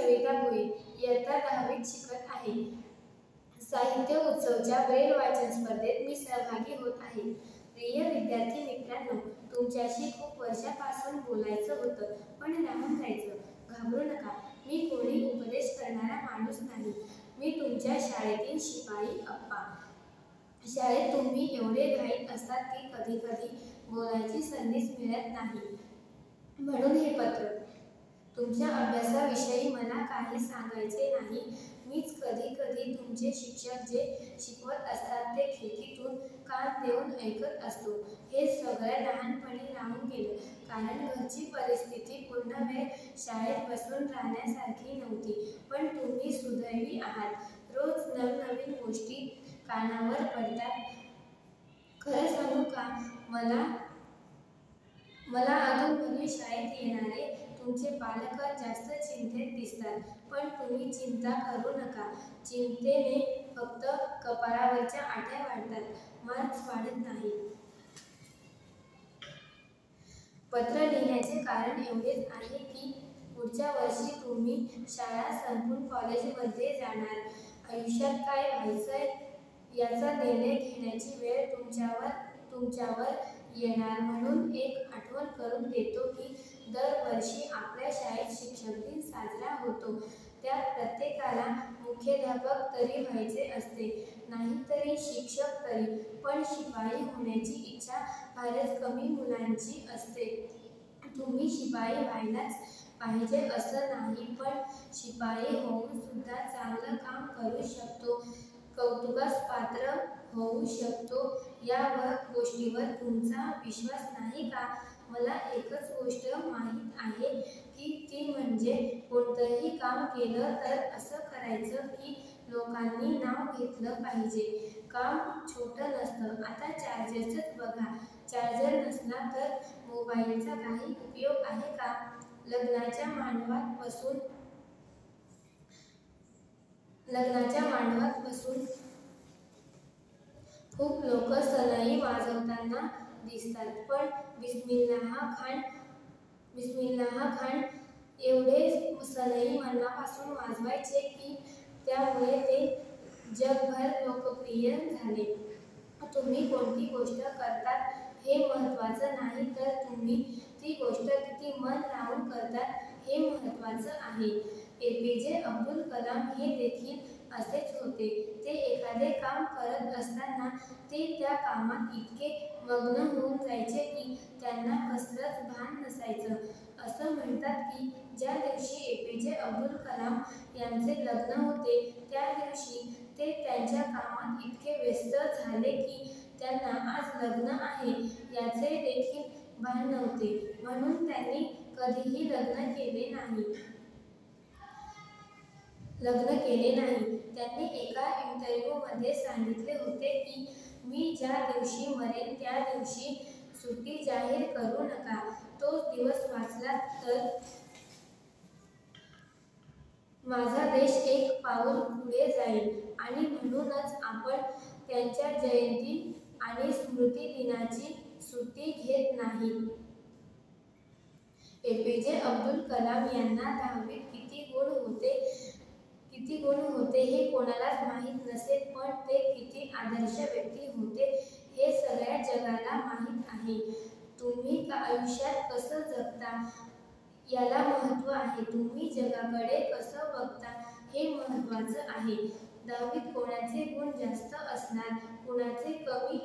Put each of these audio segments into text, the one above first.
सविता भोये, इयत्ता 10वीत शिकत आहे. साहित्य उत्सवच्या ब्रेल वाचन स्पर्धेत मी सहभागी होत आहे. प्रिय विद्यार्थी मित्रांनो, तुमच्याशी खूप वर्षापासून बोलायचं होतं, पण राहून जायचं. घाबरू नका, मी कोणी उपदेश करणारा माणूस नाही. मी तुमच्या शाळेतील शिपाई अप्पा. शाळेत तुम्ही एवढे घाईत असतात की कधी कधी बोलायची संधीच मिळत नाही. म्हणून हे पत्र. तुमच्या अभ्यासाविषयी मला काही सांगायचे नाही. मीच कधी कधी तुमचे शिक्षक जे शिकवत असतात ते खिडकीतून कान देऊन ऐकत असतो. हे सगळं लहानपणी राहून गेलं, कारण घरची परिस्थिती पूर्ण वेळ शाळेत बसून राहण्यासारखी नव्हती. पण तुम्ही सुदैवी आहात. रोज नवनवीन गोष्टी कानावर पडतात. खरं सांगू का, मला अजूनही शाळेत येणारे तुमचे पालक जास्त चिंतेत दिसतात. पण तुम्ही चिंता करू नका. चिंतेने फक्त कपाळावरच्या आठ्या वाढतात, मार्क्स वाढत नाही. पत्र लिहिण्याचे कारण एवढेच आहे की पुढच्या वर्षी तुम्ही शाळा संपवून कॉलेजमध्ये जाणार. आयुष्यात काय व्हायचंय याचा निर्णय घेण्याची वेळ तुमच्यावर येणार. म्हणून एक आठवण करून देतो की दरवर्षी आपल्या शाळेत शिक्षक दिन साजरा होतो. त्यात प्रत्येकाला मुख्याध्यापक तरी व्हायचे असते, नाहीतरी शिक्षक तरी. पण शिपाई होण्याची इच्छा फारच कमी मुलांची असते. तुम्ही शिपाई व्हायलाच पाहिजे असं नाही, पण शिपाई होऊन सुद्धा चांगलं काम करू शकतो, कौतुकास पात्र होऊ शकतो. या गोष्टीवर तुमचा विश्वास नाही का? मला एकच गोष्ट माहीत आहे की ती म्हणजे कोणतंही काम केलं तर असं करायचं की लोकांनी नाव घेतलं पाहिजे. काम छोटं नसतं. आता चार्जरच बघा. चार्जर नसला तर मोबाईलचा काही उपयोग आहे का? लग्नाच्या मांडवात बसून खूप लोक सनई वाजवताना दिसतात, पण बिस्मिल्लाह खान एवढे सनई मनापासून वाजवायचे की त्यामुळे ते जगभर लोकप्रिय झाले. तुम्ही कोणती गोष्ट करतात हे महत्त्वाचं नाही, तर तुम्ही ती गोष्ट किती मन लावून करतात हे महत्त्वाचं आहे. एपीजे अब्दुल कलाम हे देखील असेच होते. ते एखादे काम करत असताना ते त्या कामात इतके मग्न होऊन जायचे की त्यांना कसलंच भान नसायचं. असं म्हणतात की ज्या दिवशी एपीजे अब्दुल कलाम यांचे लग्न होते त्या दिवशी ते त्यांच्या कामात इतके व्यस्त झाले की त्यांना आज लग्न आहे याचे देखील भान नव्हते. म्हणून त्यांनी कधीही लग्न केले नाही. त्यांनी एका इंटरव्ह्यूमध्ये सांगितले होते की मी ज्या दिवशी मरेन त्या दिवशी सुट्टी जाहीर करू नका. तोच दिवस वाचला तर माझा देश एक पाऊल पुढे जाईल. आणि म्हणूनच आपण त्यांच्या जयंती आणि स्मृती दिनाची सुट्टी घेत नाही. एपीजे अब्दुल कलाम यांना 10वीत किती गुण होते हे कोणालाच माहीत नसेल, पण ते किती आदर्श व्यक्ती होते हे सगळ्या जगाला माहीत आहे. तुम्ही आयुष्यात कसं जगता याला महत्त्व आहे. तुम्ही जगाकडे कसं बघता हे महत्त्वाचं आहे. 10वीत कोणाचे गुण जास्त असणार, कुणाचे कमी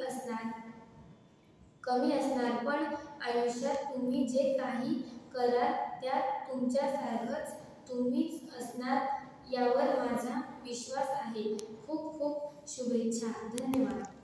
असणार, पण आयुष्यात तुम्ही जे काही कराल त्यात तुमच्यासारखंच तुम्हीच असणार यावर माझा विश्वास आहे. खूप खूप शुभेच्छा. धन्यवाद.